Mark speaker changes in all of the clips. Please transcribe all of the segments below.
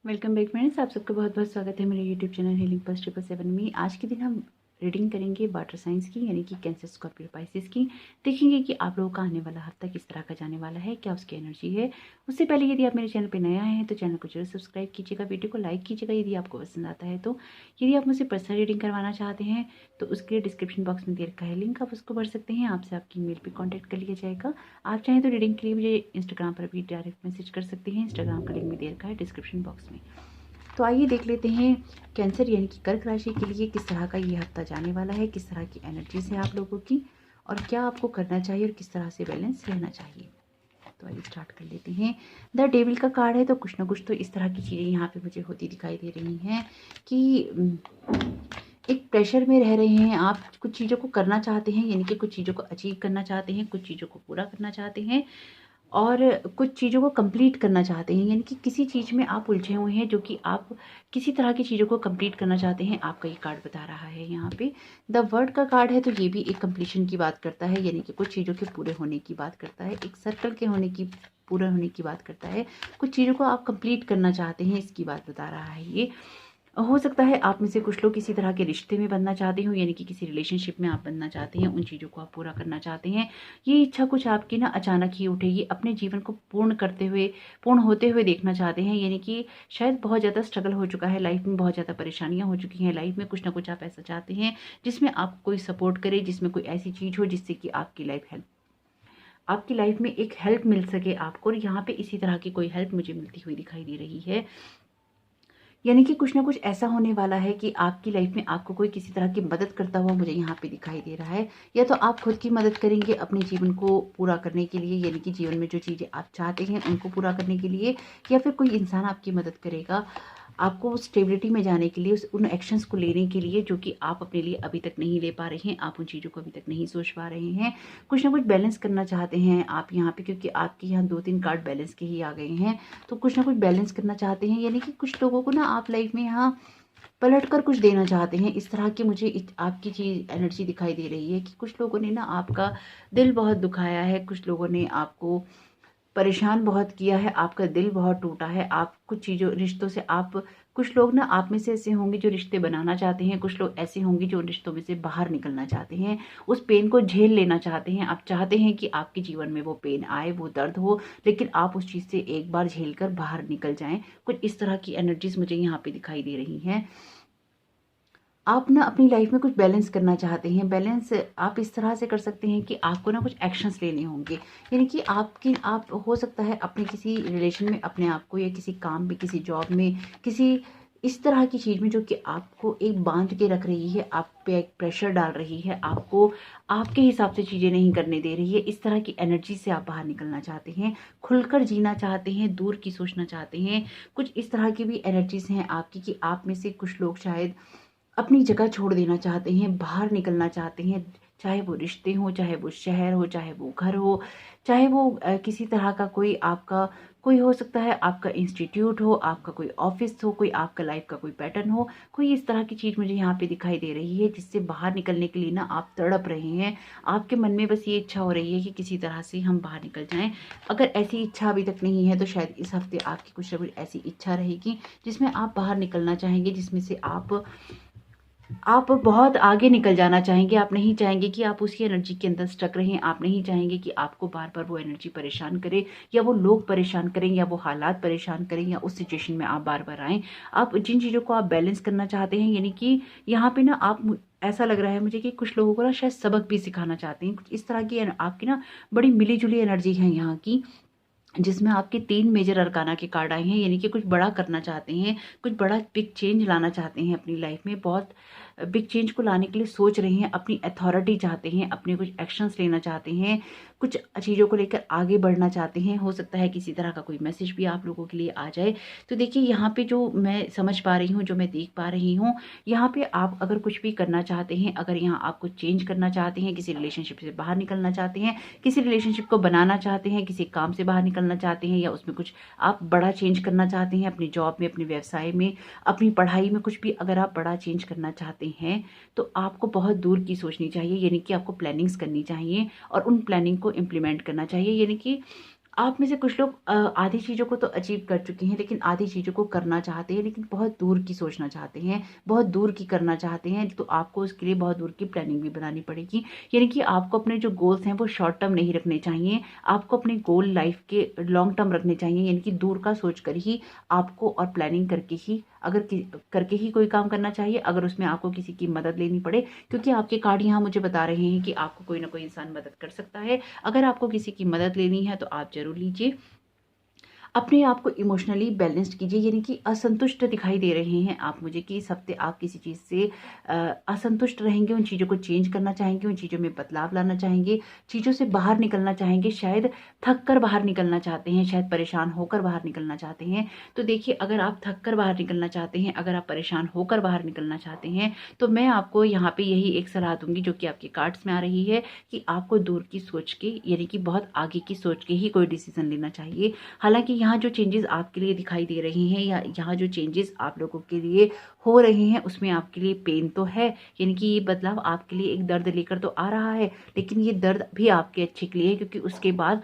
Speaker 1: Welcome back friends, आप सबका बहुत बहुत स्वागत है मेरे यूट्यूब चैनल हीलिंग पल्स 777 में। आज के दिन हम रीडिंग करेंगे वाटर साइंस की, यानी कि कैंसर, स्कॉर्पियो, पाइसेस की। देखेंगे कि आप लोगों का आने वाला हफ्ता किस तरह का जाने वाला है, क्या उसकी एनर्जी है। उससे पहले यदि आप मेरे चैनल पर नया हैं तो चैनल को जरूर सब्सक्राइब कीजिएगा, वीडियो को लाइक कीजिएगा यदि आपको पसंद आता है तो। यदि आप मुझसे पर्सनल रीडिंग करवाना चाहते हैं तो उसके लिए डिस्क्रिप्शन बॉक्स में दे रखा है लिंक, आप उसको भर सकते हैं। आपसे आपकी ईमेल पर कॉन्टैक्ट कर लिया जाएगा। आप चाहें तो रीडिंग के लिए मुझे इंस्टाग्राम पर भी डायरेक्ट मैसेज कर सकते हैं, इंस्टाग्राम का लिंक भी दे रखा है डिस्क्रिप्शन बॉक्स में। तो आइए देख लेते हैं कैंसर यानी कि कर्क राशि के लिए किस तरह का ये हफ्ता जाने वाला है, किस तरह की एनर्जीज है आप लोगों की, और क्या आपको करना चाहिए और किस तरह से बैलेंस रहना चाहिए। तो आइए स्टार्ट कर लेते हैं। द डेविल का कार्ड है, तो कुछ ना कुछ तो इस तरह की चीज़ें यहाँ पे मुझे होती दिखाई दे रही हैं कि एक प्रेशर में रह रहे हैं आप, कुछ चीज़ों को करना चाहते हैं, यानी कि कुछ चीज़ों को अचीव करना चाहते हैं, कुछ चीज़ों को पूरा करना चाहते हैं और कुछ चीज़ों को कंप्लीट करना चाहते हैं। यानी कि किसी चीज़ में आप उलझे हुए हैं जो कि आप किसी तरह की चीज़ों को कंप्लीट करना चाहते हैं, आपका ये कार्ड बता रहा है। यहाँ पे द वर्ड का कार्ड है, तो ये भी एक कंप्लीशन की बात करता है, यानी कि कुछ चीज़ों के पूरे होने की बात करता है, एक सर्कल के होने की, पूरा होने की बात करता है। कुछ चीज़ों को आप कंप्लीट करना चाहते हैं, इसकी बात बता रहा है ये। हो सकता है आप में से कुछ लोग किसी तरह के रिश्ते में बनना चाहते हो, यानी कि किसी रिलेशनशिप में आप बनना चाहते हैं, उन चीज़ों को आप पूरा करना चाहते हैं। ये इच्छा कुछ आपकी ना अचानक ही उठेगी, अपने जीवन को पूर्ण होते हुए देखना चाहते हैं। यानी कि शायद बहुत ज़्यादा स्ट्रगल हो चुका है लाइफ में, बहुत ज़्यादा परेशानियां हो चुकी हैं लाइफ में, कुछ ना कुछ आप ऐसा चाहते हैं जिसमें आपको कोई सपोर्ट करे, जिसमें कोई ऐसी चीज़ हो जिससे कि आपकी लाइफ में एक हेल्प मिल सके आपको। और यहाँ पे इसी तरह की कोई हेल्प मुझे मिलती हुई दिखाई दे रही है। यानी कि कुछ ना कुछ ऐसा होने वाला है कि आपकी लाइफ में आपको कोई किसी तरह की मदद करता हुआ मुझे यहाँ पे दिखाई दे रहा है। या तो आप खुद की मदद करेंगे अपने जीवन को पूरा करने के लिए, यानी कि जीवन में जो चीज़ें आप चाहते हैं उनको पूरा करने के लिए, या फिर कोई इंसान आपकी मदद करेगा आपको उस स्टेबिलिटी में जाने के लिए, उन एक्शंस को लेने के लिए जो कि आप अपने लिए अभी तक नहीं ले पा रहे हैं, आप उन चीज़ों को अभी तक नहीं सोच पा रहे हैं। कुछ ना कुछ बैलेंस करना चाहते हैं आप यहाँ पे, क्योंकि आपके यहाँ 2-3 कार्ड बैलेंस के ही आ गए हैं। तो कुछ ना कुछ बैलेंस करना चाहते हैं, यानी कि कुछ लोगों को ना आप लाइफ में यहाँ पलट कर कुछ देना चाहते हैं। इस तरह की मुझे आपकी चीज एनर्जी दिखाई दे रही है कि कुछ लोगों ने ना आपका दिल बहुत दुखाया है, कुछ लोगों ने आपको परेशान बहुत किया है, आपका दिल बहुत टूटा है। आप कुछ चीज़ों रिश्तों से आप, कुछ लोग ना आप में से ऐसे होंगे जो रिश्ते बनाना चाहते हैं, कुछ लोग ऐसे होंगे जो उन रिश्तों में से बाहर निकलना चाहते हैं, उस पेन को झेल लेना चाहते हैं। आप चाहते हैं कि आपके जीवन में वो पेन आए, वो दर्द हो, लेकिन आप उस चीज़ से एक बार झेल कर बाहर निकल जाएं। कुछ इस तरह की एनर्जीज मुझे यहाँ पे दिखाई दे रही हैं। आप ना अपनी लाइफ में कुछ बैलेंस करना चाहते हैं। बैलेंस आप इस तरह से कर सकते हैं कि आपको ना कुछ एक्शंस लेने होंगे, यानी कि आप हो सकता है अपने किसी रिलेशन में अपने आप को, या किसी काम में, किसी जॉब में, किसी इस तरह की चीज़ में जो कि आपको एक बांध के रख रही है, आप पे एक प्रेशर डाल रही है, आपको आपके हिसाब से चीज़ें नहीं करने दे रही है। इस तरह की एनर्जी से आप बाहर निकलना चाहते हैं, खुलकर जीना चाहते हैं, दूर की सोचना चाहते हैं। कुछ इस तरह की भी एनर्जीज हैं आपकी कि आप में से कुछ लोग शायद अपनी जगह छोड़ देना चाहते हैं, बाहर निकलना चाहते हैं, चाहे वो रिश्ते हों, चाहे वो शहर हो, चाहे वो घर हो, चाहे वो किसी तरह का कोई आपका कोई हो सकता है, आपका इंस्टीट्यूट हो, आपका कोई ऑफिस हो, कोई आपका लाइफ का कोई पैटर्न हो, कोई इस तरह की चीज़ मुझे यहाँ पे दिखाई दे रही है जिससे बाहर निकलने के लिए ना आप तड़प रहे हैं। आपके मन में बस ये इच्छा हो रही है कि किसी तरह से हम बाहर निकल जाएं। अगर ऐसी इच्छा अभी तक नहीं है तो शायद इस हफ्ते आपकी कुछ ना कुछ ऐसी इच्छा रहेगी जिसमें आप बाहर निकलना चाहेंगे, जिसमें से आप बहुत आगे निकल जाना चाहेंगे। आप नहीं चाहेंगे कि आप उसी एनर्जी के अंदर स्टक रहें, आप नहीं चाहेंगे कि आपको बार बार वो एनर्जी परेशान करे, या वो लोग परेशान करें, या वो हालात परेशान करें, या उस सिचुएशन में आप बार बार आएँ। आप जिन चीज़ों को आप बैलेंस करना चाहते हैं, यानी कि यहाँ पे ना आप, ऐसा लग रहा है मुझे कि कुछ लोगों को ना शायद सबक भी सिखाना चाहते हैं। कुछ इस तरह की आपकी ना बड़ी मिली जुली एनर्जी है यहाँ की, जिसमें आपके 3 मेजर अरकाना के कार्ड आए हैं। यानी कि कुछ बड़ा करना चाहते हैं, कुछ बड़ा बिग चेंज लाना चाहते हैं अपनी लाइफ में, बहुत बिग चेंज को लाने के लिए सोच रहे हैं, अपनी अथॉरिटी चाहते हैं, अपने कुछ एक्शंस लेना चाहते हैं, कुछ चीज़ों को लेकर आगे बढ़ना चाहते हैं। हो सकता है किसी तरह का कोई मैसेज भी आप लोगों के लिए आ जाए। तो देखिए यहाँ पे जो मैं समझ पा रही हूँ, जो मैं देख पा रही हूँ, यहाँ पे आप अगर कुछ भी करना चाहते हैं, अगर यहाँ आप कुछ चेंज करना चाहते हैं, किसी रिलेशनशिप से बाहर निकलना चाहते हैं, किसी रिलेशनशिप को बनाना चाहते हैं, किसी काम से बाहर निकलना चाहते हैं, या उसमें कुछ आप बड़ा चेंज करना चाहते हैं अपनी जॉब में, अपने व्यवसाय में, अपनी पढ़ाई में, कुछ भी अगर आप बड़ा चेंज करना चाहते हैं तो आपको बहुत दूर की सोचनी चाहिए। यानी कि आपको प्लानिंग्स करनी चाहिए और उन प्लानिंग को इम्प्लीमेंट करना चाहिए। यानी कि आप में से कुछ लोग आधी चीज़ों को तो अचीव कर चुके हैं, लेकिन आधी चीज़ों को करना चाहते हैं, लेकिन बहुत दूर की सोचना चाहते हैं, बहुत दूर की करना चाहते हैं, तो आपको उसके लिए बहुत दूर की प्लानिंग भी बनानी पड़ेगी। यानी कि आपको अपने जो गोल्स हैं वो शॉर्ट टर्म नहीं रखने चाहिए, आपको अपने गोल लाइफ के लॉन्ग टर्म रखने चाहिए, यानी कि दूर का सोच कर ही आपको और प्लानिंग करके ही करके ही कोई काम करना चाहिए, अगर उसमें आपको किसी की मदद लेनी पड़े, क्योंकि आपके कार्ड यहाँ मुझे बता रहे हैं कि आपको कोई ना कोई इंसान मदद कर सकता है। अगर आपको किसी की मदद लेनी है तो आप ज़रूर लीजिए। अपने आप को इमोशनली बैलेंस्ड कीजिए, यानी कि असंतुष्ट दिखाई दे रहे हैं आप मुझे कि इस हफ्ते आप किसी चीज़ से असंतुष्ट रहेंगे, उन चीज़ों को चेंज करना चाहेंगे, उन चीज़ों में बदलाव लाना चाहेंगे, चीज़ों से बाहर निकलना चाहेंगे, शायद थक कर बाहर निकलना चाहते हैं, शायद परेशान होकर बाहर निकलना चाहते हैं। तो देखिए, अगर आप थक कर बाहर निकलना चाहते हैं, अगर आप परेशान होकर बाहर निकलना चाहते हैं, तो मैं आपको यहाँ पे यही एक सलाह दूंगी जो कि आपके कार्ड्स में आ रही है कि आपको दूर की सोच के, यानी कि बहुत आगे की सोच के ही कोई डिसीजन लेना चाहिए। हालांकि यहाँ जो चेंजेस आपके लिए दिखाई दे रहे हैं या यहाँ जो चेंजेस आप लोगों के लिए हो रहे हैं उसमें आपके लिए पेन तो है, यानी कि ये बदलाव आपके लिए एक दर्द लेकर तो आ रहा है, लेकिन ये दर्द भी आपके अच्छे के लिए है, क्योंकि उसके बाद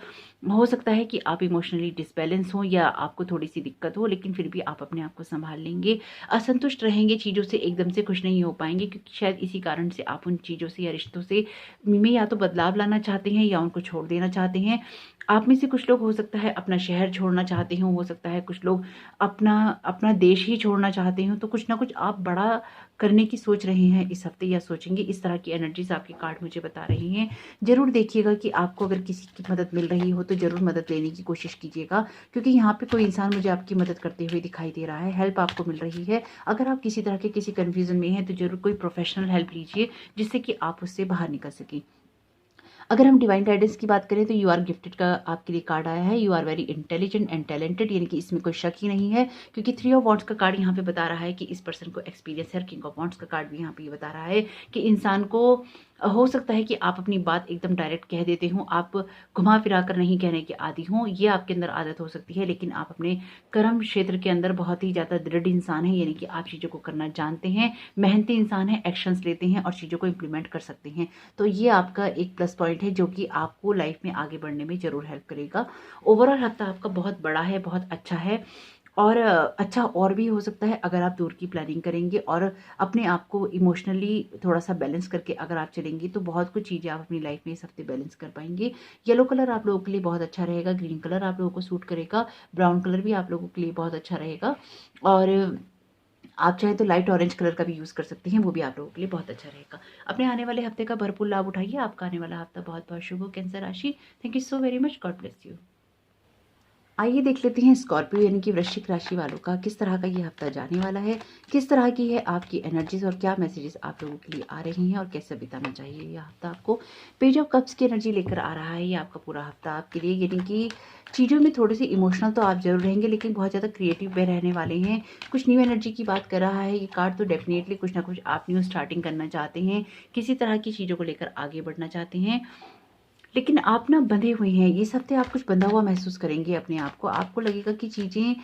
Speaker 1: हो सकता है कि आप इमोशनली डिसबैलेंस हो या आपको थोड़ी सी दिक्कत हो, लेकिन फिर भी आप अपने आप को संभाल लेंगे। असंतुष्ट रहेंगे, चीज़ों से एकदम से खुश नहीं हो पाएंगे, क्योंकि शायद इसी कारण से आप उन चीज़ों से या रिश्तों से में या तो बदलाव लाना चाहते हैं या उनको छोड़ देना चाहते हैं। आप में से कुछ लोग हो सकता है अपना शहर छोड़ना चाहते हो सकता है कुछ लोग अपना अपना देश ही छोड़ना चाहते हो, तो कुछ ना कुछ आप बड़ा करने की सोच रहे हैं इस हफ्ते या सोचेंगे। इस तरह की एनर्जीज आपके कार्ड मुझे बता रहे हैं। ज़रूर देखिएगा कि आपको अगर किसी की मदद मिल रही हो तो ज़रूर मदद लेने की कोशिश कीजिएगा, क्योंकि यहाँ पे कोई इंसान मुझे आपकी मदद करते हुए दिखाई दे रहा है, हेल्प आपको मिल रही है। अगर आप किसी तरह के किसी कन्फ्यूज़न में हैं तो ज़रूर कोई प्रोफेशनल हेल्प लीजिए, जिससे कि आप उससे बाहर निकल सकें। अगर हम डिवाइन गाइडेंस की बात करें तो यू आर गिफ्टेड का आपके लिए कार्ड आया है। You are very intelligent and talented, यानी कि इसमें कोई शक ही नहीं है, क्योंकि 3 ऑफ वॉन्ड्स का कार्ड यहाँ पे बता रहा है कि इस पर्सन को एक्सपीरियंस है। किंग ऑफ वॉन्ड्स का कार्ड भी यहाँ पे ये बता रहा है कि इंसान को हो सकता है कि आप अपनी बात एकदम डायरेक्ट कह देते हो, आप घुमा फिरा कर नहीं कहने के आदी हो, ये आपके अंदर आदत हो सकती है, लेकिन आप अपने कर्म क्षेत्र के अंदर बहुत ही ज़्यादा दृढ़ इंसान है, यानी कि आप चीज़ों को करना जानते हैं, मेहनती इंसान है, एक्शंस लेते हैं और चीज़ों को इम्प्लीमेंट कर सकते हैं। तो ये आपका एक प्लस पॉइंट है जो कि आपको लाइफ में आगे बढ़ने में ज़रूर हेल्प करेगा। ओवरऑल हफ्ता आपका बहुत बड़ा है, बहुत अच्छा है, और अच्छा और भी हो सकता है अगर आप दूर की प्लानिंग करेंगे और अपने आप को इमोशनली थोड़ा सा बैलेंस करके अगर आप चलेंगे तो बहुत कुछ चीज़ें आप अपनी लाइफ में इस हफ्ते बैलेंस कर पाएंगे। येलो कलर आप लोगों के लिए बहुत अच्छा रहेगा, ग्रीन कलर आप लोगों को सूट करेगा, ब्राउन कलर भी आप लोगों के लिए बहुत अच्छा रहेगा, और आप चाहें तो लाइट ऑरेंज कलर का भी यूज़ कर सकते हैं, वो भी आप लोगों के लिए बहुत अच्छा रहेगा। अपने आने वाले हफ्ते का भरपूर लाभ उठाइए। आपका आने वाला हफ्ता बहुत बहुत शुभ हो कैंसर राशि। Thank you so very much, God bless you. आइए देख लेते हैं स्कॉर्पियो यानी कि वृश्चिक राशि वालों का किस तरह का ये हफ्ता जाने वाला है, किस तरह की है आपकी एनर्जीज और क्या मैसेजेस आप लोगों के लिए आ रहे हैं और कैसे बिताना चाहिए यह हफ्ता आपको। पेज ऑफ कप्स की एनर्जी लेकर आ रहा है ये आपका पूरा हफ्ता आपके लिए, यानी कि चीज़ों में थोड़े से इमोशनल तो आप जरूर रहेंगे, लेकिन बहुत ज़्यादा क्रिएटिव में रहने वाले हैं। कुछ न्यू एनर्जी की बात कर रहा है ये कार्ड, तो डेफिनेटली कुछ ना कुछ आप न्यू स्टार्टिंग करना चाहते हैं, किसी तरह की चीज़ों को लेकर आगे बढ़ना चाहते हैं, लेकिन आप ना बंधे हुए हैं। इस हफ्ते आप कुछ बंधा हुआ महसूस करेंगे अपने आप को, आपको लगेगा कि चीज़ें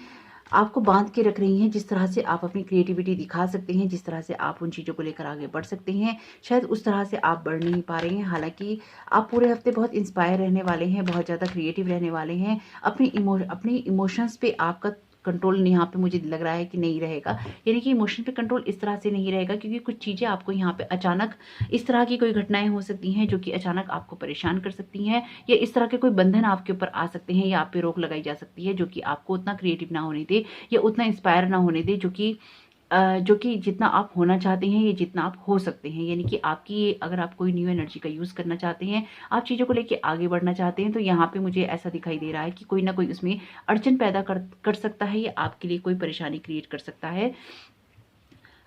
Speaker 1: आपको बांध के रख रही हैं। जिस तरह से आप अपनी क्रिएटिविटी दिखा सकते हैं, जिस तरह से आप उन चीज़ों को लेकर आगे बढ़ सकते हैं, शायद उस तरह से आप बढ़ नहीं पा रहे हैं। हालांकि आप पूरे हफ्ते बहुत इंस्पायर रहने वाले हैं, बहुत ज़्यादा क्रिएटिव रहने वाले हैं। अपने इमोशंस पे आपका कंट्रोल यहाँ पे मुझे लग रहा है कि नहीं रहेगा, यानी कि इमोशन पे कंट्रोल इस तरह से नहीं रहेगा, क्योंकि कुछ चीज़ें आपको यहाँ पे अचानक इस तरह की कोई घटनाएं हो सकती हैं जो कि अचानक आपको परेशान कर सकती हैं, या इस तरह के कोई बंधन आपके ऊपर आ सकते हैं, या आप पे रोक लगाई जा सकती है जो कि आपको उतना क्रिएटिव ना होने दे या उतना इंस्पायर ना होने दे जो कि जितना आप होना चाहते हैं या जितना आप हो सकते हैं। यानी कि आपकी अगर आप कोई न्यू एनर्जी का यूज़ करना चाहते हैं, आप चीज़ों को लेके आगे बढ़ना चाहते हैं, तो यहाँ पे मुझे ऐसा दिखाई दे रहा है कि कोई ना कोई उसमें अड़चन पैदा कर सकता है या आपके लिए कोई परेशानी क्रिएट कर सकता है।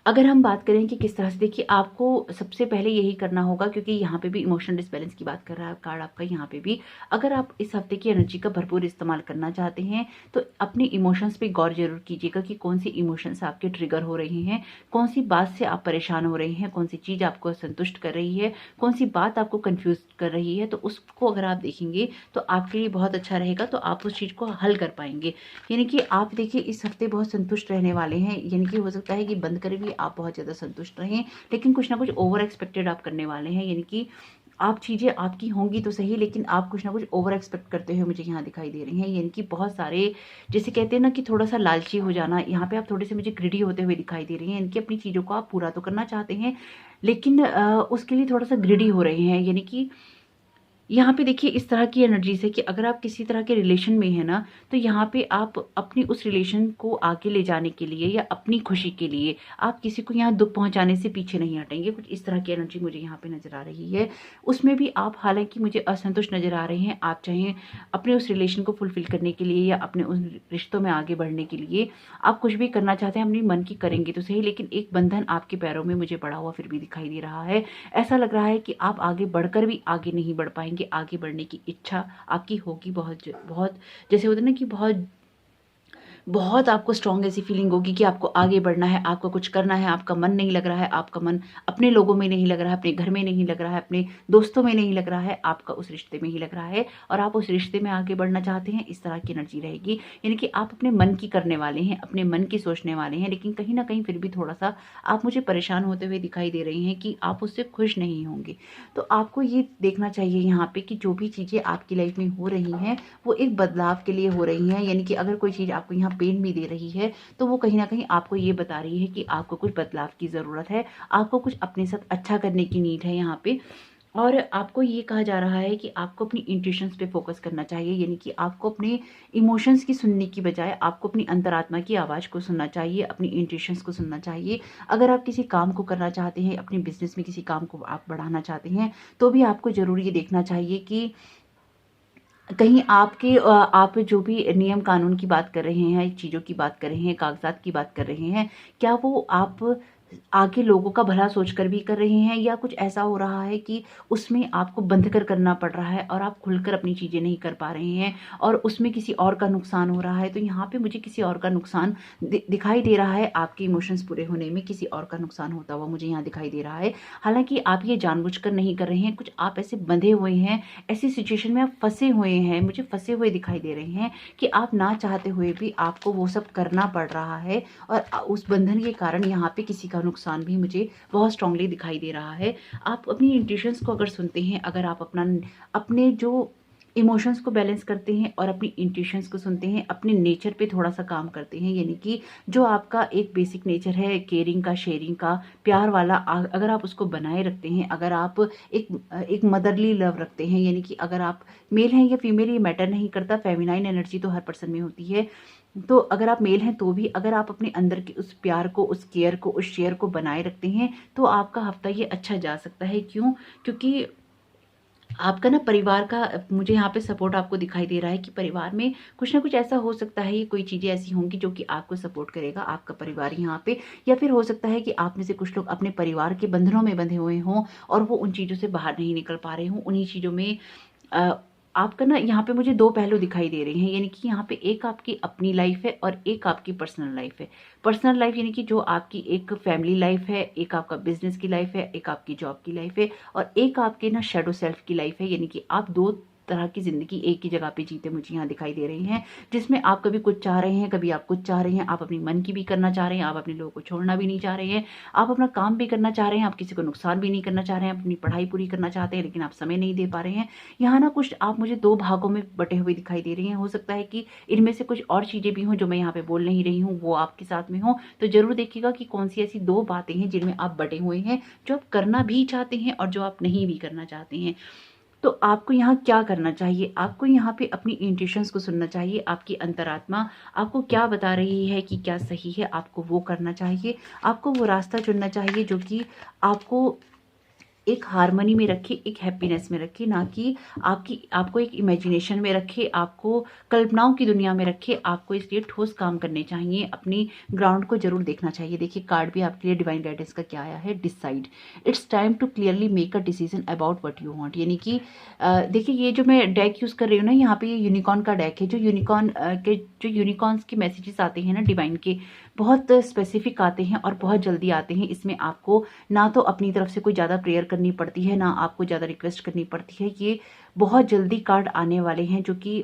Speaker 1: अगर हम बात करें कि किस तरह से, देखिए आपको सबसे पहले यही करना होगा, क्योंकि यहाँ पे भी इमोशनल डिसबैलेंस की बात कर रहा है कार्ड आपका यहाँ पे भी। अगर आप इस हफ्ते की एनर्जी का भरपूर इस्तेमाल करना चाहते हैं तो अपने इमोशंस पे गौर जरूर कीजिएगा कि कौन सी इमोशंस आपके ट्रिगर हो रहे हैं, कौन सी बात से आप परेशान हो रहे हैं, कौन सी चीज़ आपको संतुष्ट कर रही है, कौन सी बात आपको कन्फ्यूज कर रही है। तो उसको अगर आप देखेंगे तो आपके लिए बहुत अच्छा रहेगा, तो आप उस चीज़ को हल कर पाएंगे। यानी कि आप देखिए इस हफ्ते बहुत संतुष्ट रहने वाले हैं, यानी कि हो सकता है कि बंद कर भी आप बहुत ज़्यादा संतुष्ट रहें, लेकिन कुछ ना कुछ ओवर एक्सपेक्टेड आप करने वाले हैं, यानी कि आप चीज़ें आपकी होंगी तो सही, लेकिन आप कुछ ना कुछ ओवर एक्सपेक्ट करते हुए मुझे यहाँ दिखाई दे रही हैं। यानी कि बहुत सारे, जैसे कहते हैं ना कि थोड़ा सा लालची हो जाना, यहाँ पे आप थोड़े से मुझे ग्रिडी होते हुए दिखाई दे रही हैं। यानी कि अपनी चीज़ों को आप पूरा तो करना चाहते हैं, लेकिन उसके लिए थोड़ा सा ग्रिडी हो रहे हैं। यानी कि यहाँ पे देखिए इस तरह की एनर्जीज़ है कि अगर आप किसी तरह के रिलेशन में हैं ना, तो यहाँ पे आप अपनी उस रिलेशन को आगे ले जाने के लिए या अपनी खुशी के लिए आप किसी को यहाँ दुःख पहुँचाने से पीछे नहीं हटेंगे। कुछ इस तरह की एनर्जी मुझे यहाँ पे नज़र आ रही है। उसमें भी आप हालाँकि मुझे असंतुष्ट नज़र आ रहे हैं। आप चाहें अपने उस रिलेशन को फुलफ़िल करने के लिए या अपने उन रिश्तों में आगे बढ़ने के लिए आप कुछ भी करना चाहते हैं, अपनी मन की करेंगे तो सही, लेकिन एक बंधन आपके पैरों में मुझे पड़ा हुआ फिर भी दिखाई दे रहा है। ऐसा लग रहा है कि आप आगे बढ़कर भी आगे नहीं बढ़ पाएँगे। आगे बढ़ने की इच्छा आपकी होगी बहुत, जैसे होता है ना कि बहुत बहुत आपको स्ट्रॉन्ग ऐसी फीलिंग होगी कि आपको आगे बढ़ना है, आपको कुछ करना है, आपका मन नहीं लग रहा है, आपका मन अपने लोगों में नहीं लग रहा है, अपने घर में नहीं लग रहा है, अपने दोस्तों में नहीं लग रहा है, आपका उस रिश्ते में ही लग रहा है और आप उस रिश्ते में आगे बढ़ना चाहते हैं। इस तरह की एनर्जी रहेगी। यानी कि आप अपने मन की करने वाले हैं, अपने मन की सोचने वाले हैं, लेकिन कहीं न कहीं फिर भी थोड़ा-सा आप मुझे परेशान होते हुए दिखाई दे रही हैं कि आप उससे खुश नहीं होंगे। तो आपको ये देखना चाहिए यहाँ पे कि जो भी चीज़ें आपकी लाइफ में हो रही हैं, वो एक बदलाव के लिए हो रही हैं। यानी कि अगर कोई चीज़ आपको यहाँ पेन भी दे रही है, तो वो कहीं न कहीं आपको ये बता रही है कि आपको कुछ बदलाव की ज़रूरत है, आपको कुछ अपने साथ अच्छा करने की नीड है यहाँ पे। और आपको ये कहा जा रहा है कि आपको अपनी इंट्यूशंस पे फ़ोकस करना चाहिए। यानी कि आपको अपने इमोशंस की सुनने की बजाय आपको अपनी अंतरात्मा की आवाज़ को सुनना चाहिए, अपनी इंट्यूशंस को सुनना चाहिए। अगर आप किसी काम को करना चाहते हैं, अपने बिज़नेस में किसी काम को आप बढ़ाना चाहते हैं, तो भी आपको ज़रूर ये देखना चाहिए कि कहीं आपके आप जो भी नियम कानून की बात कर रहे हैं, चीज़ों की बात कर रहे हैं, कागज़ात की बात कर रहे हैं, क्या वो आप आगे लोगों का भला सोचकर भी कर रहे हैं या कुछ ऐसा हो रहा है कि उसमें आपको बंध कर करना पड़ रहा है और आप खुलकर अपनी चीज़ें नहीं कर पा रहे हैं और उसमें किसी और का नुकसान हो रहा है। तो यहाँ पे मुझे किसी और का नुकसान दिखाई दे रहा है। आपके इमोशंस पूरे होने में किसी और का नुकसान होता हुआ मुझे यहाँ दिखाई दे रहा है। हालाँकि आप ये जानबूझकर नहीं कर रहे हैं, कुछ आप ऐसे बंधे हुए हैं, ऐसी सिचुएशन में आप फँसे हुए हैं, मुझे फँसे हुए दिखाई दे रहे हैं कि आप ना चाहते हुए भी आपको वो सब करना पड़ रहा है और उस बंधन के कारण यहाँ पे किसी का नुकसान भी मुझे बहुत स्ट्रांगली दिखाई दे रहा है। आप अपनी इंट्यूशंस को अगर सुनते हैं, अगर आप अपने जो इमोशंस को बैलेंस करते हैं और अपनी इंट्यूशंस को सुनते हैं, अपने नेचर पे थोड़ा-सा काम करते हैं, यानी कि जो आपका एक बेसिक नेचर है केयरिंग का, शेयरिंग का, प्यार वाला, अगर आप उसको बनाए रखते हैं, अगर आप एक मदरली लव रखते हैं, यानी कि अगर आप मेल हैं या फीमेल ये मैटर नहीं करता, फेमिनाइन एनर्जी तो हर पर्सन में होती है। तो अगर आप मेल हैं तो भी अगर आप अपने अंदर के उस प्यार को, उस केयर को, उस शेयर को बनाए रखते हैं, तो आपका हफ्ता ये अच्छा जा सकता है। क्यों? क्योंकि आपका ना परिवार का मुझे यहाँ पे सपोर्ट आपको दिखाई दे रहा है कि परिवार में कुछ ना कुछ ऐसा हो सकता है, ये कोई चीज़ें ऐसी होंगी जो कि आपको सपोर्ट करेगा, आपका परिवार यहाँ पे। या फिर हो सकता है कि आप में से कुछ लोग अपने परिवार के बंधनों में बंधे हुए हों और वो उन चीज़ों से बाहर नहीं निकल पा रहे हों। उन्हीं चीज़ों में अ, आपका ना यहाँ पे मुझे 2 पहलू दिखाई दे रहे हैं। यानी कि यहाँ पे एक आपकी अपनी लाइफ़ है और एक आपकी पर्सनल लाइफ़ है। पर्सनल लाइफ़ यानी कि जो आपकी एक फैमिली लाइफ़ है, एक आपका बिज़नेस की लाइफ़ है, एक आपकी जॉब की लाइफ़ है और एक आपके ना शैडो सेल्फ की लाइफ़ है। यानी कि आप 2 तरह की ज़िंदगी एक ही जगह पे जीते मुझे यहाँ दिखाई दे रही हैं, जिसमें आप कभी कुछ चाह रहे हैं, कभी आप कुछ चाह रहे हैं, आप अपनी मन की भी करना चाह रहे हैं, आप अपने लोगों को छोड़ना भी नहीं चाह रहे हैं, आप अपना काम भी करना चाह रहे हैं, आप किसी को नुकसान भी नहीं करना चाह रहे हैं, अपनी पढ़ाई पूरी करना चाहते हैं, लेकिन आप समय नहीं दे पा रहे हैं। यहाँ ना कुछ आप मुझे 2 भागों में बँटे हुए दिखाई दे रही हैं। हो सकता है कि इनमें से कुछ और चीज़ें भी हों जो मैं यहाँ पे बोल नहीं रही हूँ, वो आपके साथ में हों। तो ज़रूर देखिएगा कि कौन-सी ऐसी 2 बातें हैं जिनमें आप बँटे हुए हैं, जो आप करना भी चाहते हैं और जो आप नहीं भी करना चाहते हैं। तो आपको यहाँ क्या करना चाहिए? आपको यहाँ पे अपनी इंट्यूशंस को सुनना चाहिए। आपकी अंतरात्मा आपको क्या बता रही है कि क्या सही है, आपको वो करना चाहिए। आपको वो रास्ता चुनना चाहिए जो कि आपको एक हार्मनी में रखे, एक हैप्पीनेस में रखे, ना कि आपको एक इमेजिनेशन में रखे, आपको कल्पनाओं की दुनिया में रखे। आपको इसलिए ठोस काम करने चाहिए, अपनी ग्राउंड को ज़रूर देखना चाहिए। देखिए कार्ड भी आपके लिए डिवाइन गाइडेंस का क्या आया है, decide. It's time to clearly make a decision about what you want. यानी कि देखिए ये जो मैं डेक यूज़ कर रही हूँ ना, यहाँ पे ये यूनिकॉर्न का डेक है। जो यूनिकॉर्न्स के मैसेजेस आते हैं ना डिवाइन के, बहुत स्पेसिफिक आते हैं और बहुत जल्दी आते हैं। इसमें आपको ना तो अपनी तरफ से कोई ज़्यादा प्रेयर करनी पड़ती है, ना आपको ज़्यादा रिक्वेस्ट करनी पड़ती है। ये बहुत जल्दी कार्ड आने वाले हैं जो कि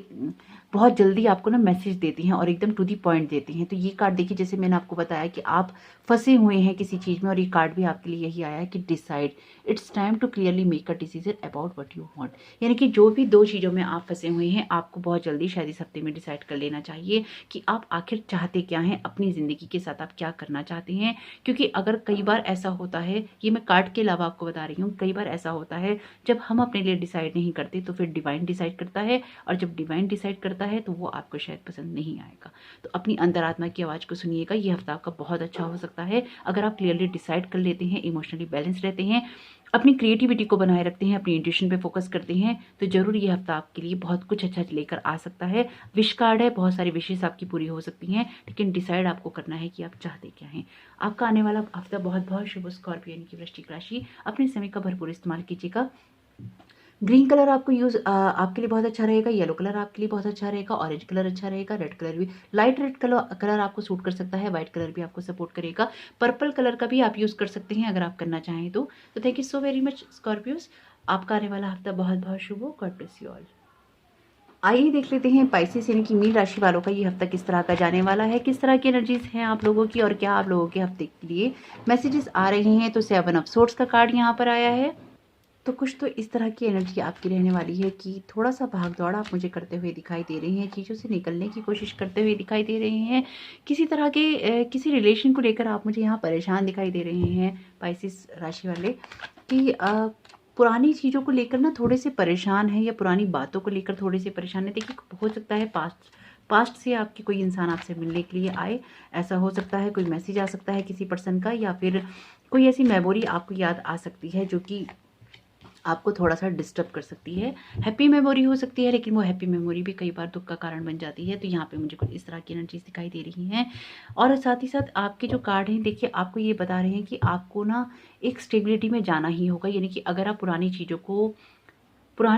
Speaker 1: बहुत जल्दी आपको ना मैसेज देती हैं और एकदम टू दी पॉइंट देती हैं। तो ये कार्ड देखिए, जैसे मैंने आपको बताया कि आप फंसे हुए हैं किसी चीज़ में, और ये कार्ड भी आपके लिए यही आया है कि decide, it's time to clearly make a decision about what you want. यानी कि जो भी 2 चीज़ों में आप फंसे हुए हैं, आपको बहुत जल्दी शायद इस हफ्ते में डिसाइड कर लेना चाहिए कि आप आखिर चाहते क्या हैं, अपनी ज़िंदगी के साथ आप क्या करना चाहते हैं। क्योंकि अगर कई बार ऐसा होता है, ये मैं कार्ड के अलावा आपको बता रही हूँ, कई बार ऐसा होता है जब हम अपने लिए डिसाइड नहीं करते तो फिर डिवाइन डिसाइड करता है, और जब डिवाइन डिसाइड करता है तो वो आपको शायद पसंद नहीं आएगा। तो अपनी अंतरात्मा की आवाज़ को सुनिएगा, ये हफ्ता आपका बहुत अच्छा हो सकता है अगर आप क्लियरली डिसाइड कर लेते हैं, इमोशनली बैलेंस रहते हैं, अपनी क्रिएटिविटी को बनाए रखते हैं, अपनी इंट्यूशन पे फोकस करते हैं, तो जरूर ये हफ्ता आपके लिए बहुत कुछ अच्छा लेकर आ सकता है। विश कार्ड है, बहुत सारी विशेष आपकी पूरी हो सकती हैं, लेकिन डिसाइड आपको करना है कि आप चाहते क्या हैं। आपका आने वाला हफ्ता बहुत बहुत शुभ। स्कॉर्पियो यानी कि वृश्चिक राशि, अपने समय का भरपूर इस्तेमाल कीजिएगा। ग्रीन कलर आपको आपके लिए बहुत अच्छा रहेगा, येलो कलर आपके लिए बहुत अच्छा रहेगा, ऑरेंज कलर अच्छा रहेगा, रेड कलर भी, लाइट रेड कलर आपको सूट कर सकता है, व्हाइट कलर भी आपको सपोर्ट करेगा, पर्पल कलर का भी आप यूज़ कर सकते हैं अगर आप करना चाहें तो। Thank you so very much Scorpios, आपका आने वाला हफ्ता बहुत बहुत शुभ हो। God bless you all. आइए देख लेते हैं पाइसेस यानी कि मीन राशि वालों का ये हफ्ता किस तरह का जाने वाला है, किस तरह की एनर्जीज हैं आप लोगों की, और क्या आप लोगों के हफ्ते के लिए मैसेजेस आ रहे हैं। तो 7 ऑफ सोर्ड्स का कार्ड यहाँ पर आया है। तो कुछ तो इस तरह की एनर्जी आपकी रहने वाली है कि थोड़ा सा भाग दौड़ आप मुझे करते हुए दिखाई दे रही हैं, चीज़ों से निकलने की कोशिश करते हुए दिखाई दे रहे हैं, किसी तरह के किसी रिलेशन को लेकर आप मुझे यहाँ परेशान दिखाई दे रहे हैं पाइसेस राशि वाले, कि पुरानी चीज़ों को लेकर ना थोड़े से परेशान हैं, या पुरानी बातों को लेकर थोड़े से परेशान है। देखिए, हो सकता है पास्ट से आपकी कोई इंसान आपसे मिलने के लिए आए, ऐसा हो सकता है, कोई मैसेज आ सकता है किसी पर्सन का, या फिर कोई ऐसी मेमोरी आपको याद आ सकती है जो कि आपको थोड़ा सा डिस्टर्ब कर सकती है। हैप्पी मेमोरी हो सकती है, लेकिन वो हैप्पी मेमोरी भी कई बार दुख का कारण बन जाती है। तो यहाँ पे मुझे कुछ इस तरह की एनर्जीज दिखाई दे रही हैं। और साथ ही साथ आपके जो कार्ड हैं, देखिए आपको ये बता रहे हैं कि आपको ना एक स्टेबिलिटी में जाना ही होगा। यानी कि अगर आप पुरानी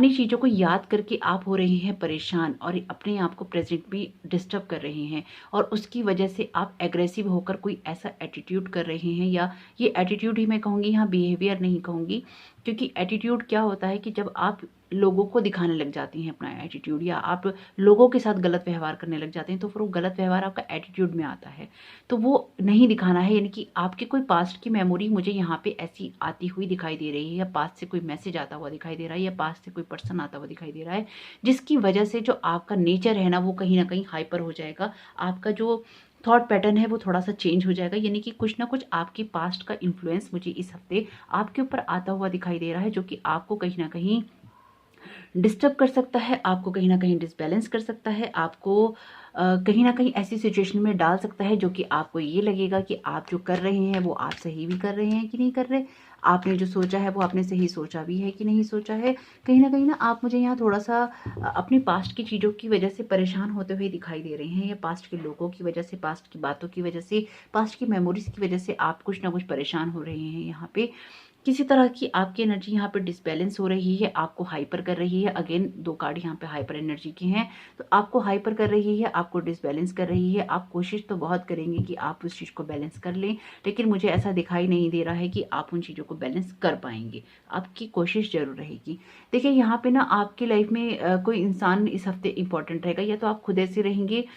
Speaker 1: चीज़ों को याद करके आप हो रहे हैं परेशान, और अपने आप को प्रेजेंट भी डिस्टर्ब कर रहे हैं, और उसकी वजह से आप एग्रेसिव होकर कोई ऐसा एटीट्यूड कर रहे हैं, या ये एटीट्यूड ही मैं कहूँगी, यहाँ बिहेवियर नहीं कहूँगी, क्योंकि एटीट्यूड क्या होता है कि जब आप लोगों को दिखाने लग जाती हैं अपना एटीट्यूड, या आप लोगों के साथ गलत व्यवहार करने लग जाते हैं, तो फिर वो गलत व्यवहार आपका एटीट्यूड में आता है, तो वो नहीं दिखाना है। यानी कि आपके कोई पास्ट की मेमोरी मुझे यहाँ पे ऐसी आती हुई दिखाई दे रही है, या पास्ट से कोई मैसेज आता हुआ दिखाई दे रहा है, या पास्ट से कोई पर्सन आता हुआ दिखाई दे रहा है, जिसकी वजह से जो आपका नेचर है ना, वो कहीं ना कहीं हाइपर हो जाएगा। आपका जो थॉट पैटर्न है वो थोड़ा सा चेंज हो जाएगा। यानी कि कुछ ना कुछ आपकी पास्ट का इन्फ्लुएंस मुझे इस हफ्ते आपके ऊपर आता हुआ दिखाई दे रहा है, जो कि आपको कहीं ना कहीं डिस्टर्ब कर सकता है, आपको कहीं ना कहीं डिसबैलेंस कर सकता है, आपको कहीं ना कहीं ऐसी सिचुएशन में डाल सकता है जो कि आपको ये लगेगा कि आप जो कर रहे हैं वो आप सही भी कर रहे हैं कि नहीं कर रहे, आपने जो सोचा है वो आपने सही सोचा भी है कि नहीं सोचा है। कहीं ना आप मुझे यहाँ थोड़ा सा अपनी पास्ट की चीज़ों की वजह से परेशान होते हुए दिखाई दे रहे हैं, या पास्ट के लोगों की वजह से, पास्ट की बातों की वजह से, पास्ट की मेमोरीज की वजह से आप कुछ ना कुछ परेशान हो रहे हैं। यहाँ पे किसी तरह की आपकी एनर्जी यहाँ पे डिसबैलेंस हो रही है, आपको हाइपर कर रही है। अगेन 2 कार्ड यहाँ पे हाइपर एनर्जी के हैं, तो आपको हाइपर कर रही है, आपको डिसबैलेंस कर रही है। आप कोशिश तो बहुत करेंगे कि आप उस चीज़ को बैलेंस कर लें, लेकिन मुझे ऐसा दिखाई नहीं दे रहा है कि आप उन चीज़ों को बैलेंस कर पाएंगे। आपकी कोशिश जरूर रहेगी। देखिए, यहाँ पे ना आपकी लाइफ में कोई इंसान इस हफ्ते इंपॉर्टेंट रहेगा, या तो आप खुद ऐसे रहेंगे,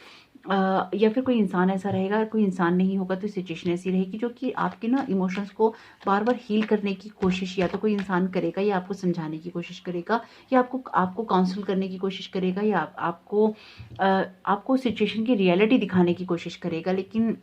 Speaker 1: या फिर कोई इंसान ऐसा रहेगा। कोई इंसान नहीं होगा तो सिचुएशन ऐसी रहेगी जो कि आपके ना इमोशंस को बार बार हील करने की कोशिश या तो कोई इंसान करेगा, या आपको समझाने की कोशिश करेगा, या आपको काउंसिल करने की कोशिश करेगा, या आपको सिचुएशन की रियलिटी दिखाने की कोशिश करेगा। लेकिन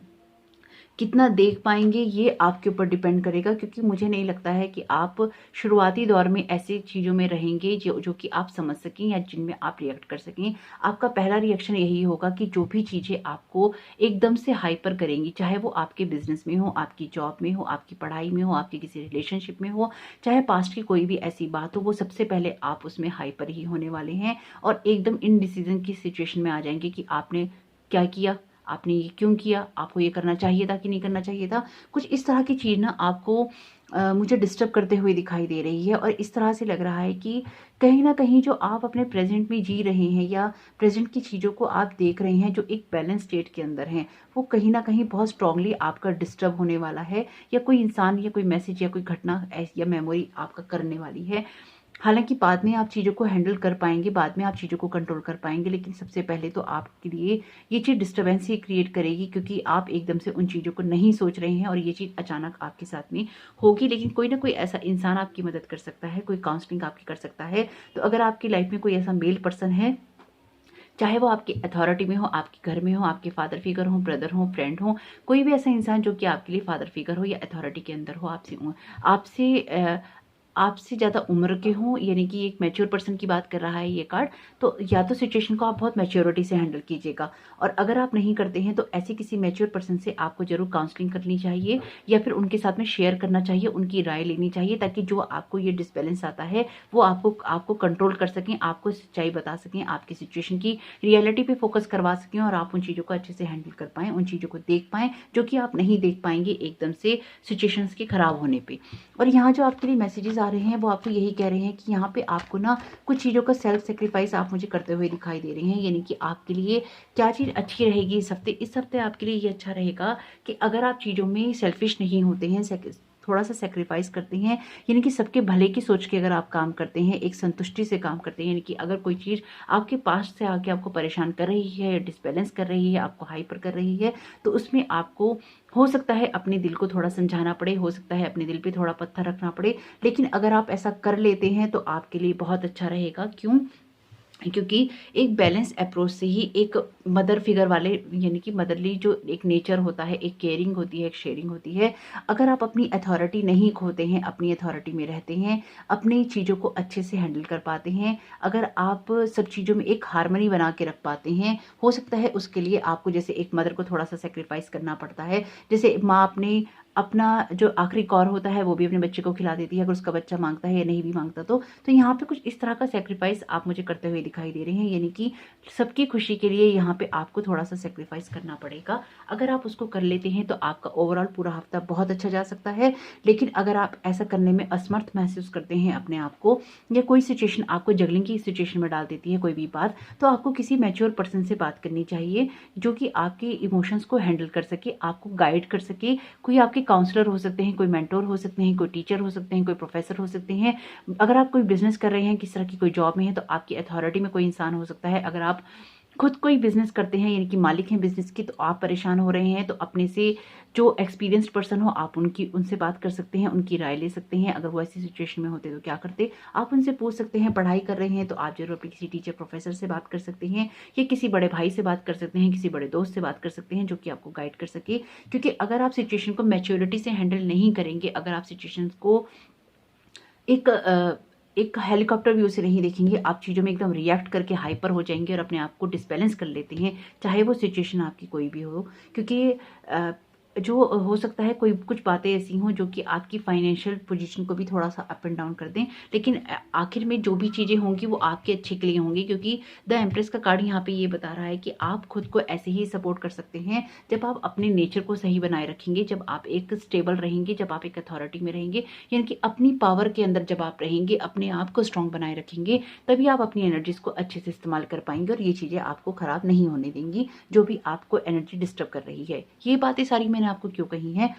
Speaker 1: कितना देख पाएंगे ये आपके ऊपर डिपेंड करेगा, क्योंकि मुझे नहीं लगता है कि आप शुरुआती दौर में ऐसी चीज़ों में रहेंगे जो कि आप समझ सकें, या जिनमें आप रिएक्ट कर सकें। आपका पहला रिएक्शन यही होगा कि जो भी चीज़ें आपको एकदम से हाइपर करेंगी, चाहे वो आपके बिजनेस में हो, आपकी जॉब में हो, आपकी पढ़ाई में हो, आपकी किसी रिलेशनशिप में हो, चाहे पास्ट की कोई भी ऐसी बात हो, वो सबसे पहले आप उसमें हाइपर ही होने वाले हैं, और एकदम इनडिसीजन की सिचुएशन में आ जाएंगे कि आपने क्या किया, आपने ये क्यों किया, आपको ये करना चाहिए था कि नहीं करना चाहिए था। कुछ इस तरह की चीज़ ना आपको मुझे डिस्टर्ब करते हुए दिखाई दे रही है, और इस तरह से लग रहा है कि कहीं ना कहीं जो आप अपने प्रेजेंट में जी रहे हैं, या प्रेजेंट की चीज़ों को आप देख रहे हैं जो एक बैलेंस स्टेट के अंदर हैं, वो कहीं ना कहीं बहुत स्ट्रांगली आपका डिस्टर्ब होने वाला है, या कोई इंसान या कोई मैसेज या कोई घटना ऐसी या मेमोरी आपका करने वाली है। हालाँकि बाद में आप चीज़ों को हैंडल कर पाएँगे, बाद में आप चीज़ों को कंट्रोल कर पाएँगे, लेकिन सबसे पहले तो आपके लिए ये चीज़ डिस्टर्बेंस ही क्रिएट करेगी, क्योंकि आप एकदम से उन चीज़ों को नहीं सोच रहे हैं और ये चीज़ अचानक आपके साथ में होगी। लेकिन कोई ना कोई ऐसा इंसान आपकी मदद कर सकता है, कोई काउंसलिंग आपकी कर सकता है। तो अगर आपकी लाइफ़ में कोई ऐसा मेल पर्सन है, चाहे वो आपकी अथॉरिटी में हो, आपके घर में हो, आपके फादर फिगर हो, ब्रदर हो, फ्रेंड हो, कोई भी ऐसा इंसान जो कि आपके लिए फादर फिगर हो या अथॉरिटी के अंदर हो, आपसे आपसे ज़्यादा उम्र के हों, यानी कि एक मैच्योर पर्सन की बात कर रहा है ये कार्ड, तो या तो सिचुएशन को आप बहुत मैच्योरिटी से हैंडल कीजिएगा। और अगर आप नहीं करते हैं तो ऐसे किसी मैच्योर पर्सन से आपको ज़रूर काउंसलिंग करनी चाहिए या फिर उनके साथ में शेयर करना चाहिए, उनकी राय लेनी चाहिए, ताकि जो आपको ये डिसबैलेंस आता है वो आपको कंट्रोल कर सकें, आपको सच्चाई बता सकें, आपकी सिचुएशन की रियलिटी पे फोकस करवा सकें और आप उन चीज़ों को अच्छे से हैंडल कर पाएँ, उन चीज़ों को देख पाएँ जो कि आप नहीं देख पाएँगे एकदम से सिचुएशंस के खराब होने पे। और यहाँ जो आपके लिए मैसेजेस आ रहे हैं वो आपको यही कह रहे हैं कि यहाँ पे आपको ना कुछ चीज़ों का सेल्फ सेक्रीफाइस आप मुझे करते हुए दिखाई दे रहे हैं, यानी कि आपके लिए क्या चीज़ अच्छी रहेगी इस हफ्ते आपके लिए ये अच्छा रहेगा कि अगर आप चीज़ों में सेल्फिश नहीं होते हैं, थोड़ा सा सेक्रीफाइस करते हैं, यानी कि सबके भले की सोच के अगर आप काम करते हैं, एक संतुष्टि से काम करते हैं, यानी कि अगर कोई चीज़ आपके पास से आके आपको परेशान कर रही है, डिसबैलेंस कर रही है, आपको हाइपर कर रही है, तो उसमें आपको हो सकता है अपने दिल को थोड़ा समझाना पड़े, हो सकता है अपने दिल पे थोड़ा पत्थर रखना पड़े, लेकिन अगर आप ऐसा कर लेते हैं तो आपके लिए बहुत अच्छा रहेगा। क्यों? क्योंकि एक बैलेंस अप्रोच से ही एक मदर फिगर वाले, यानी कि मदरली जो एक नेचर होता है, एक केयरिंग होती है, एक शेयरिंग होती है। अगर आप अपनी अथॉरिटी नहीं खोते हैं, अपनी अथॉरिटी में रहते हैं, अपनी चीज़ों को अच्छे से हैंडल कर पाते हैं, अगर आप सब चीज़ों में एक हार्मनी बना के रख पाते हैं, हो सकता है उसके लिए आपको जैसे एक मदर को थोड़ा सा सेक्रीफाइस करना पड़ता है। जैसे माँ अपना जो आखिरी कौर होता है वो भी अपने बच्चे को खिला देती है, अगर उसका बच्चा मांगता है या नहीं भी मांगता तो यहाँ पे कुछ इस तरह का सेक्रीफाइस आप मुझे करते हुए दिखाई दे रहे हैं, यानी कि सबकी खुशी के लिए यहाँ पे आपको थोड़ा सा सेक्रीफाइस करना पड़ेगा। अगर आप उसको कर लेते हैं तो आपका ओवरऑल पूरा हफ्ता बहुत अच्छा जा सकता है। लेकिन अगर आप ऐसा करने में असमर्थ महसूस करते हैं अपने आप को, या कोई सिचुएशन आपको जगलिंग की सिचुएशन में डाल देती है कोई भी बात, तो आपको किसी मैच्योर पर्सन से बात करनी चाहिए जो कि आपके इमोशंस को हैंडल कर सके, आपको गाइड कर सके। कोई आपके काउंसलर हो सकते हैं, कोई मेंटोर हो सकते हैं, कोई टीचर हो सकते हैं, कोई प्रोफेसर हो सकते हैं। अगर आप कोई बिजनेस कर रहे हैं, किस तरह की कोई जॉब में है, तो आपकी अथॉरिटी में कोई इंसान हो सकता है। अगर आप खुद कोई बिजनेस करते हैं, यानी कि मालिक हैं बिजनेस की, तो आप परेशान हो रहे हैं, तो अपने से जो एक्सपीरियंस्ड पर्सन हो आप उनसे बात कर सकते हैं, उनकी राय ले सकते हैं। अगर वो ऐसी सिचुएशन में होते तो क्या करते, आप उनसे पूछ सकते हैं। पढ़ाई कर रहे हैं तो आप जरूर अपने किसी टीचर प्रोफेसर से बात कर सकते हैं, या किसी बड़े भाई से बात कर सकते हैं, किसी बड़े दोस्त से बात कर सकते हैं जो कि आपको गाइड कर सके। क्योंकि अगर आप सिचुएशन को मैच्योरिटी से हैंडल नहीं करेंगे, अगर आप सिचुएशन को एक हेलीकॉप्टर व्यू से नहीं देखेंगे, आप चीज़ों में एकदम रिएक्ट करके हाइपर हो जाएंगे और अपने आप को डिसबैलेंस कर लेते हैं, चाहे वो सिचुएशन आपकी कोई भी हो। क्योंकि जो हो सकता है कोई कुछ बातें ऐसी हों जो कि आपकी फाइनेंशियल पोजीशन को भी थोड़ा सा अप एंड डाउन कर दें, लेकिन आखिर में जो भी चीज़ें होंगी वो आपके अच्छे के लिए होंगी। क्योंकि द एम्प्रेस का कार्ड यहाँ पे ये बता रहा है कि आप खुद को ऐसे ही सपोर्ट कर सकते हैं जब आप अपने नेचर को सही बनाए रखेंगे, जब आप एक स्टेबल रहेंगे, जब आप एक अथॉरिटी में रहेंगे, यानी कि अपनी पावर के अंदर जब आप रहेंगे, अपने आप को स्ट्रांग बनाए रखेंगे, तभी आप अपनी एनर्जीज को अच्छे से इस्तेमाल कर पाएंगे और ये चीज़ें आपको खराब नहीं होने देंगी जो भी आपको एनर्जी डिस्टर्ब कर रही है। ये बातें सारी मैंने आपको क्यों कही हैं?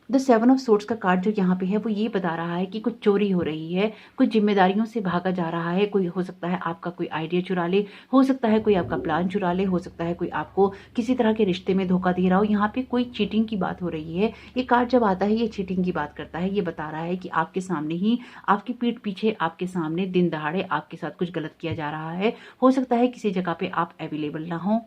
Speaker 1: द 7 ऑफ सोर्ड्स का कार्ड जो यहाँ पे है वो ये बता रहा है कि कुछ चोरी हो रही है, कुछ जिम्मेदारियों से भागा जा रहा है। कोई हो सकता है आपका कोई आइडिया चुरा ले, हो सकता है कोई आपका प्लान चुरा ले, हो सकता है कोई आपको किसी तरह के रिश्ते में धोखा दे रहा हो। यहाँ पे कोई चीटिंग की बात हो रही है। ये कार्ड जब आता है ये चीटिंग की बात करता है। ये बता रहा है कि आपके सामने ही, आपकी पीठ पीछे, आपके सामने दिन दहाड़े आपके साथ कुछ गलत किया जा रहा है। हो सकता है किसी जगह पे आप अवेलेबल ना हो,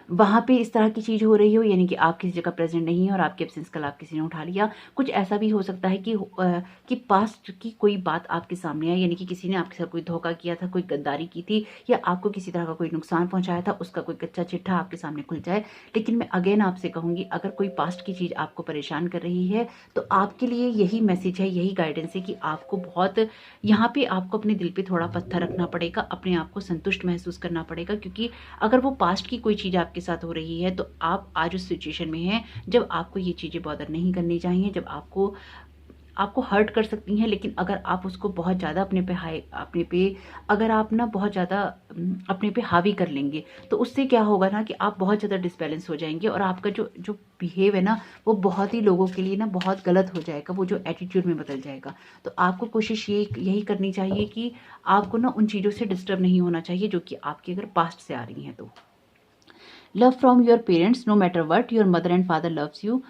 Speaker 1: वहाँ पे इस तरह की चीज़ हो रही हो, यानी कि आप किसी जगह प्रेजेंट नहीं है और आपके एब्सेंस का लाभ किसी ने उठा लिया। कुछ ऐसा भी हो सकता है कि पास्ट की कोई बात आपके सामने आए, यानी कि किसी ने आपके साथ कोई धोखा किया था, कोई गद्दारी की थी, या आपको किसी तरह का कोई नुकसान पहुंचाया था, उसका कोई कच्चा चिट्ठा आपके सामने खुल जाए। लेकिन मैं अगेन आपसे कहूँगी, अगर कोई पास्ट की चीज़ आपको परेशान कर रही है तो आपके लिए यही मैसेज है, यही गाइडेंस है कि आपको बहुत यहाँ पे आपको अपने दिल पे थोड़ा पत्थर रखना पड़ेगा, अपने आप को संतुष्ट महसूस करना पड़ेगा। क्योंकि अगर वो पास्ट की कोई चीज़ आपके साथ हो रही है तो आप आज उस सिचुएशन में हैं जब आपको ये चीज़ें बॉदर नहीं करनी चाहिए, जब आपको आपको हर्ट कर सकती हैं, लेकिन अगर आप उसको बहुत ज़्यादा अपने पे अगर आप ना बहुत ज़्यादा अपने पे हावी कर लेंगे, तो उससे क्या होगा ना कि आप बहुत ज़्यादा डिसबैलेंस हो जाएँगे और आपका जो जो बिहेव है ना, वो बहुत ही लोगों के लिए ना बहुत गलत हो जाएगा, वो जो एटीट्यूड में बदल जाएगा। तो आपको कोशिश यही करनी चाहिए कि आपको ना उन चीज़ों से डिस्टर्ब नहीं होना चाहिए, जो कि आपके अगर पास्ट से आ रही हैं तो। Love from your parents, no matter what your mother and father loves you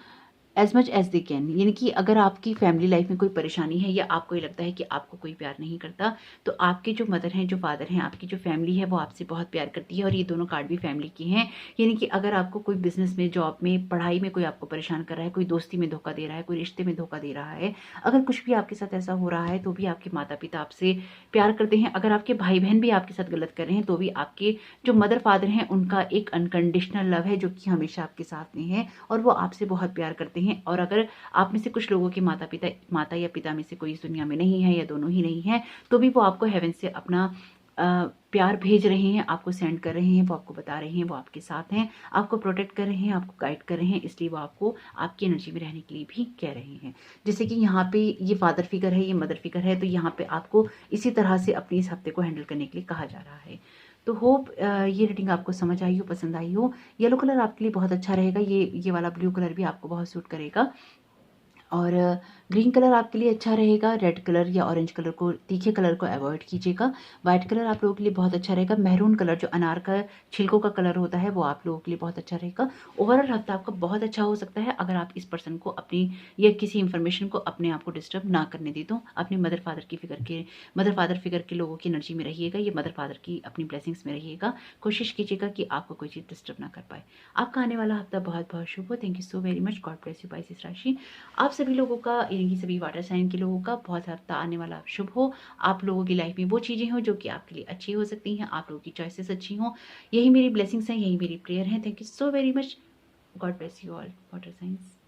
Speaker 1: as much as they can. यानी कि अगर आपकी फैमिली लाइफ में कोई परेशानी है या आपको ये लगता है कि आपको कोई प्यार नहीं करता, तो आपके जो मदर हैं, जो फादर हैं, आपकी जो फैमिली है, वो आपसे बहुत प्यार करती है। और ये दोनों कार्ड भी फैमिली के हैं। यानी कि अगर आपको कोई बिजनेस में, जॉब में, पढ़ाई में कोई आपको परेशान कर रहा है, कोई दोस्ती में धोखा दे रहा है, कोई रिश्ते में धोखा दे रहा है, अगर कुछ भी आपके साथ ऐसा हो रहा है, तो भी आपके माता पिता आपसे प्यार करते हैं। अगर आपके भाई बहन भी आपके साथ गलत कर रहे हैं, तो भी आपके जो मदर फादर हैं, उनका एक अनकंडीशनल लव है, जो कि हमेशा आपके साथ में है और वो आपसे बहुत प्यार करते हैं। और अगर आप में से कुछ लोगों के माता या पिता में से कोई इस दुनिया में नहीं है या दोनों ही नहीं है, तो भी वो आपको हेवन से अपना प्यार भेज रहे हैं, आपको सेंड कर रहे हैं, वो आपको बता रहे हैं वो आपके साथ हैं, आपको प्रोटेक्ट कर रहे हैं, आपको गाइड कर रहे हैं, इसलिए वो आपको आपकी एनर्जी में रहने के लिए भी कह रहे हैं। जैसे कि यहाँ पे ये फादर फिगर है, ये मदर फिगर है, तो यहाँ पे आपको इसी तरह से अपने इस हफ्ते को हैंडल करने के लिए कहा जा रहा है। तो होप ये रीडिंग आपको समझ आई हो, पसंद आई हो। येलो कलर आपके लिए बहुत अच्छा रहेगा, ये वाला ब्लू कलर भी आपको बहुत सूट करेगा। और ग्रीन कलर आपके लिए अच्छा रहेगा। रेड कलर या ऑरेंज कलर को, तीखे कलर को अवॉइड कीजिएगा। वाइट कलर आप लोगों के लिए बहुत अच्छा रहेगा। मैरून कलर जो अनार का छिलकों का कलर होता है, वो आप लोगों के लिए बहुत अच्छा रहेगा। ओवरऑल हफ्ता आपका बहुत अच्छा हो सकता है अगर आप इस पर्सन को अपनी या किसी इंफॉर्मेशन को अपने आप को डिस्टर्ब ना करने दे दो। अपने मदर फादर फिगर के लोगों की एनर्जी में रहिएगा, ये मदर फादर की अपनी ब्लेसिंग्स में रहिएगा। कोशिश कीजिएगा कि आपको कोई चीज़ डिस्टर्ब ना कर पाए। आपका आने वाला हफ्ता बहुत बहुत शुभ हो। Thank you so very much. God bless you Pisces राशि। आप सभी लोगों का, यानी कि सभी वाटर साइन के लोगों का बहुत हफ्ता आने वाला शुभ हो। आप लोगों की लाइफ में वो चीज़ें हो जो कि आपके लिए अच्छी हो सकती हैं, आप लोगों की चॉइसेस अच्छी हों। यही मेरी ब्लेसिंग्स हैं, यही मेरी प्रेयर है। Thank you so very much. God bless you all water science.